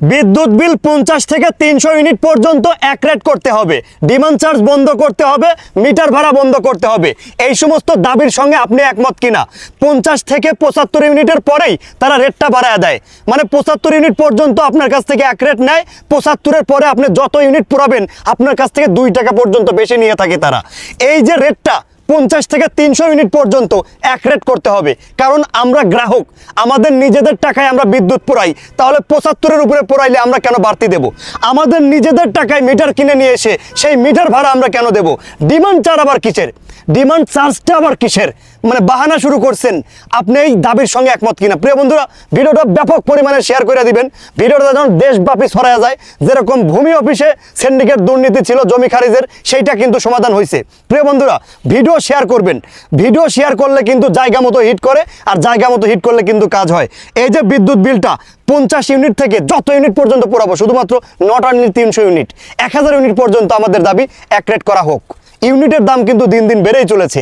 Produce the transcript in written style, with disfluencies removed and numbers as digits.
বিদ্যুৎ বিল 50 থেকে 300 ইউনিট পর্যন্ত এক রেট করতে হবে, ডিমান্ড চার্জ বন্ধ করতে হবে, মিটার ভাড়া বন্ধ করতে হবে। এই সমস্ত দাবির সঙ্গে আপনি একমত কিনা? 50 থেকে 75 ইউনিটের পরেই তারা রেটটা বাড়ায় দেয়, মানে 75 ইউনিট পর্যন্ত আপনার কাছ থেকে এক রেট নেয়, 75-এর পরে আপনি যত ইউনিট পুরাবেন আপনার কাছ থেকে 2 টাকা পর্যন্ত বেশি নিয়ে থাকে তারা। এই যে রেটটা 50 থেকে 300 ইউনিট পর্যন্ত এক রেট করতে হবে, কারণ আমরা গ্রাহক, আমাদের নিজেদের টাকায় আমরা বিদ্যুৎ পুরাই, তাহলে 75-এর উপরে পুরাইলে আমরা কেন বাড়তি দেব? আমাদের নিজেদের টাকায় মিটার কিনে নিয়ে এসে সেই মিটার ভাড়া আমরা কেন দেব? ডিমান্ড চার্জ আবার কিসের? ডিমান্ড চার্জটা আবার কিসের? মানে বাহানা শুরু করছেন। আপনি এই দাবির সঙ্গে একমত কিনা? প্রিয় বন্ধুরা, ভিডিওটা ব্যাপক পরিমাণে শেয়ার করে দিবেন, ভিডিওটা যেন দেশব্যাপী ছড়ায়া যায়। যেরকম ভূমি অফিসে সিন্ডিকেট দুর্নীতি ছিল জমি খারিজের, সেইটা কিন্তু সমাধান হয়েছে। প্রিয় বন্ধুরা, ভিডিও শেয়ার করবেন, ভিডিও শেয়ার করলে কিন্তু জায়গা মতো হিট করে, আর জায়গা মতো হিট করলে কিন্তু কাজ হয়। এই যে বিদ্যুৎ বিলটা 50 ইউনিট থেকে যত ইউনিট পর্যন্ত পুরাবো, শুধুমাত্র নট অনলি 300 ইউনিট, 1000 ইউনিট পর্যন্ত আমাদের দাবি এক রেট করা হোক। ইউনিটের দাম কিন্তু দিন দিন বেড়েই চলেছে।